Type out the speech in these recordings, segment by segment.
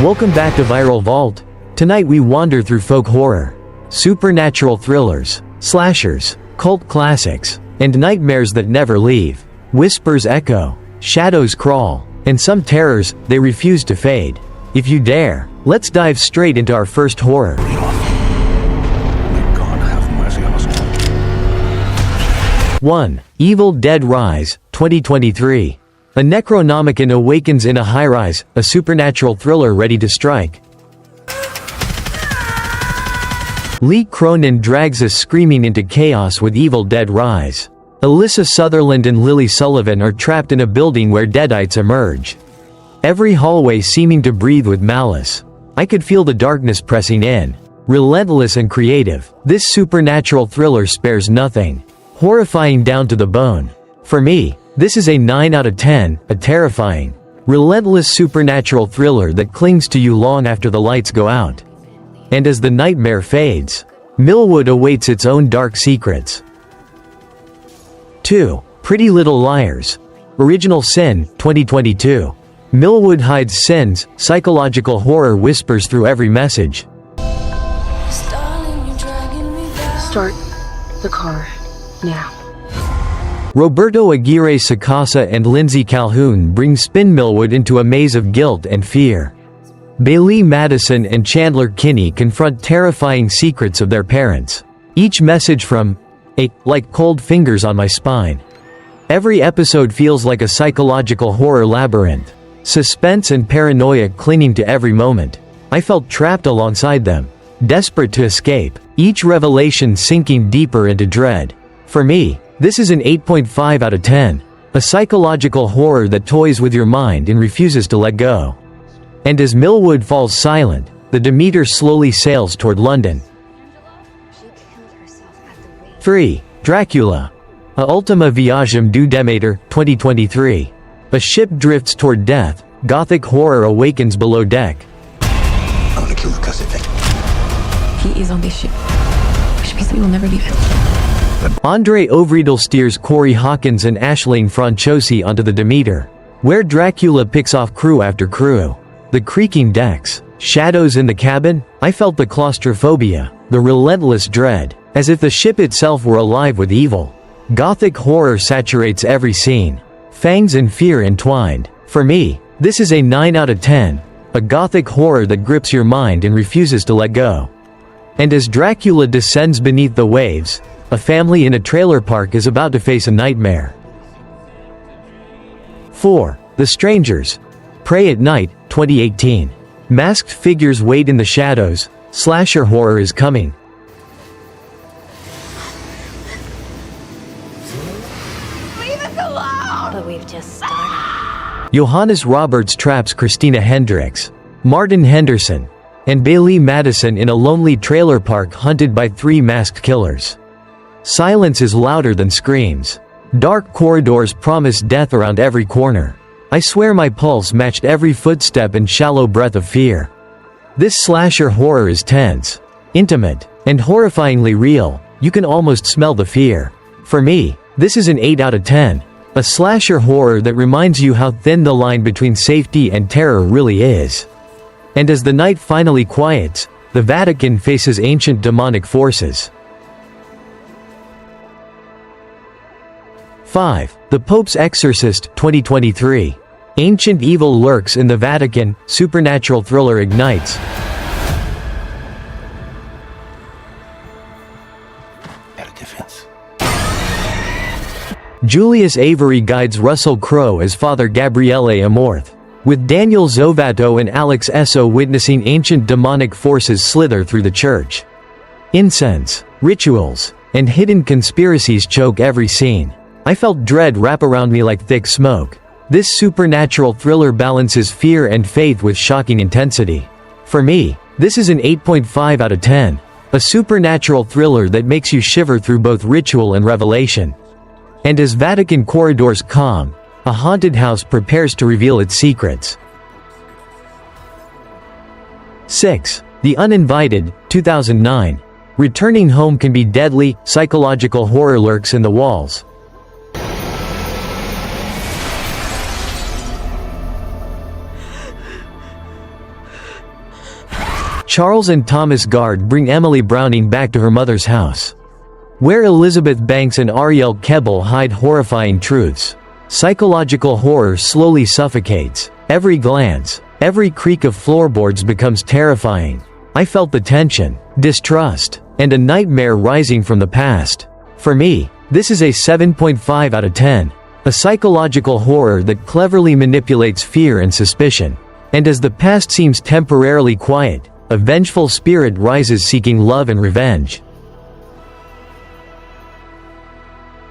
Welcome back to Viral Vault. Tonight we wander through folk horror, supernatural thrillers, slashers, cult classics, and nightmares that never leave. Whispers echo, shadows crawl, and some terrors, they refuse to fade. If you dare, let's dive straight into our first horror. May God have mercy on us all. 1. Evil Dead Rise, 2023. A Necronomicon awakens in a high-rise, a supernatural thriller ready to strike. Lee Cronin drags us screaming into chaos with Evil Dead Rise. Alyssa Sutherland and Lily Sullivan are trapped in a building where deadites emerge. Every hallway seeming to breathe with malice. I could feel the darkness pressing in. Relentless and creative, this supernatural thriller spares nothing. Horrifying down to the bone. For me, this is a 9 out of 10, a terrifying, relentless supernatural thriller that clings to you long after the lights go out. And as the nightmare fades, Millwood awaits its own dark secrets. 2. Pretty Little Liars. Original Sin, 2022. Millwood hides sins, psychological horror whispers through every message. Start the car now. Roberto Aguirre Sacasa and Lindsay Calhoun bring Spin Millwood into a maze of guilt and fear. Bailey Madison and Chandler Kinney confront terrifying secrets of their parents. Each message from like cold fingers on my spine. Every episode feels like a psychological horror labyrinth. Suspense and paranoia clinging to every moment. I felt trapped alongside them, desperate to escape, each revelation sinking deeper into dread. For me, this is an 8.5 out of 10. A psychological horror that toys with your mind and refuses to let go. And as Millwood falls silent, the Demeter slowly sails toward London. 3. Dracula. A Ultima Viagem du Demeter, 2023. A ship drifts toward death, gothic horror awakens below deck. I'm gonna kill the cussed thing. He is on this ship, which means we will never leave it. Andre Ovredal steers Corey Hawkins and Aisling Franchosi onto the Demeter, where Dracula picks off crew after crew. The creaking decks, shadows in the cabin, I felt the claustrophobia, the relentless dread, as if the ship itself were alive with evil. Gothic horror saturates every scene. Fangs and fear entwined. For me, this is a 9 out of 10. A gothic horror that grips your mind and refuses to let go. And as Dracula descends beneath the waves, a family in a trailer park is about to face a nightmare. 4. The Strangers. Pray at Night, 2018. Masked figures wait in the shadows. Slasher horror is coming. Leave us alone! But we've just started. Johannes Roberts traps Christina Hendricks, Martin Henderson, and Bailey Madison in a lonely trailer park hunted by 3 masked killers. Silence is louder than screams. Dark corridors promise death around every corner. I swear my pulse matched every footstep and shallow breath of fear. This slasher horror is tense, intimate, and horrifyingly real. You can almost smell the fear. For me, this is an 8 out of 10. A slasher horror that reminds you how thin the line between safety and terror really is. And as the night finally quiets, the Vatican faces ancient demonic forces. 5. The Pope's Exorcist, 2023. Ancient evil lurks in the Vatican, supernatural thriller ignites. Got a defense. Julius Avery guides Russell Crowe as Father Gabriele Amorth, with Daniel Zovato and Alex Esso witnessing ancient demonic forces slither through the church. Incense, rituals, and hidden conspiracies choke every scene. I felt dread wrap around me like thick smoke. This supernatural thriller balances fear and faith with shocking intensity. For me, this is an 8.5 out of 10. A supernatural thriller that makes you shiver through both ritual and revelation. And as Vatican corridors calm, a haunted house prepares to reveal its secrets. 6. The Uninvited, 2009. Returning home can be deadly, psychological horror lurks in the walls. Charles and Thomas Guard bring Emily Browning back to her mother's house, where Elizabeth Banks and Ariel Kebbel hide horrifying truths. Psychological horror slowly suffocates. Every glance, every creak of floorboards becomes terrifying. I felt the tension, distrust, and a nightmare rising from the past. For me, this is a 7.5 out of 10. A psychological horror that cleverly manipulates fear and suspicion. And as the past seems temporarily quiet, a vengeful spirit rises seeking love and revenge.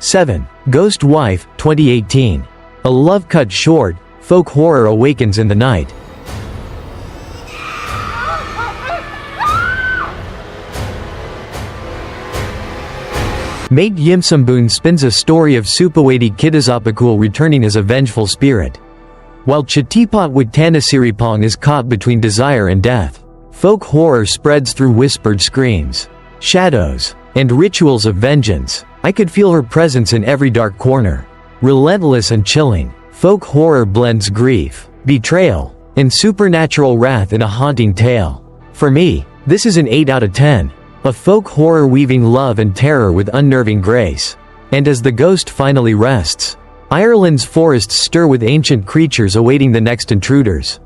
7. Ghost Wife, 2018. A love cut short, folk horror awakens in the night. Mate Yimsambun spins a story of Supawati Kidazapakul returning as a vengeful spirit. While Chatipat Wittanasiripong is caught between desire and death, folk horror spreads through whispered screams, shadows, and rituals of vengeance. I could feel her presence in every dark corner. Relentless and chilling, folk horror blends grief, betrayal, and supernatural wrath in a haunting tale. For me, this is an 8 out of 10. A folk horror weaving love and terror with unnerving grace. And as the ghost finally rests, Ireland's forests stir with ancient creatures awaiting the next intruders.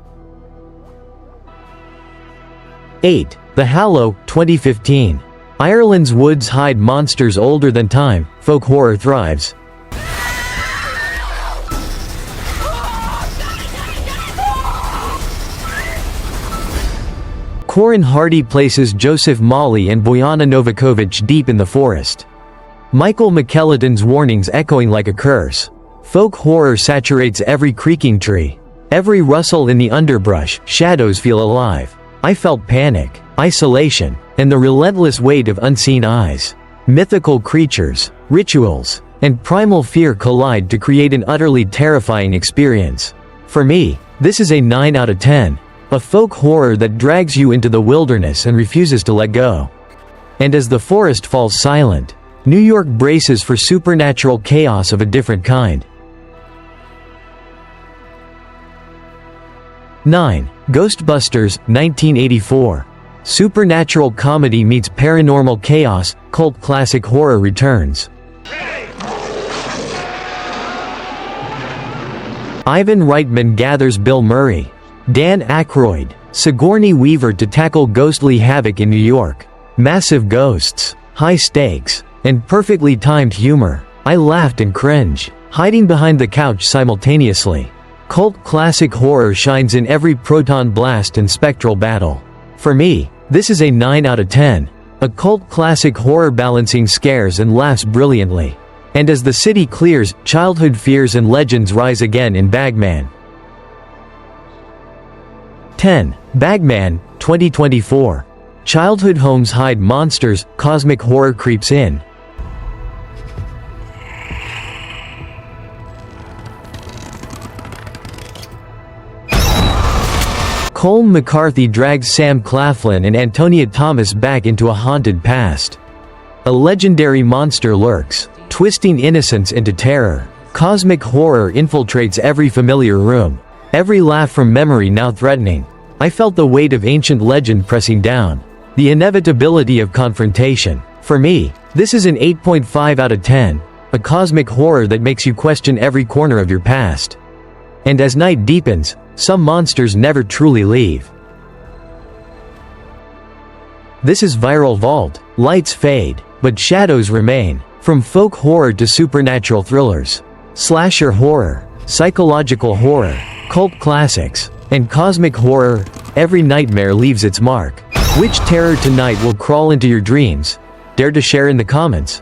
8. The Hallow, 2015. Ireland's woods hide monsters older than time. Folk horror thrives. Corin Hardy places Joseph Mawley and Bojana Novakovic deep in the forest. Michael McKelladon's warnings echoing like a curse. Folk horror saturates every creaking tree. Every rustle in the underbrush, shadows feel alive. I felt panic, isolation, and the relentless weight of unseen eyes. Mythical creatures, rituals, and primal fear collide to create an utterly terrifying experience. For me, this is a 9 out of 10. A folk horror that drags you into the wilderness and refuses to let go. And as the forest falls silent, New York braces for supernatural chaos of a different kind. 9. Ghostbusters, 1984. Supernatural comedy meets paranormal chaos, cult classic horror returns. Ivan Reitman gathers Bill Murray, Dan Aykroyd, Sigourney Weaver to tackle ghostly havoc in New York. Massive ghosts, high stakes, and perfectly timed humor. I laughed and cringed, hiding behind the couch simultaneously. Cult classic horror shines in every proton blast and spectral battle. For me, this is a 9 out of 10. A cult classic horror balancing scares and laughs brilliantly. And as the city clears, childhood fears and legends rise again in Bagman. 10. Bagman, 2024. Childhood homes hide monsters, cosmic horror creeps in. Colm McCarthy drags Sam Claflin and Antonia Thomas back into a haunted past. A legendary monster lurks, twisting innocence into terror. Cosmic horror infiltrates every familiar room, every laugh from memory now threatening. I felt the weight of ancient legend pressing down, the inevitability of confrontation. For me, this is an 8.5 out of 10, a cosmic horror that makes you question every corner of your past. And as night deepens, some monsters never truly leave. This is ViralVault. Lights fade, but shadows remain. From folk horror to supernatural thrillers, slasher horror, psychological horror, cult classics, and cosmic horror, every nightmare leaves its mark. Which terror tonight will crawl into your dreams? Dare to share in the comments.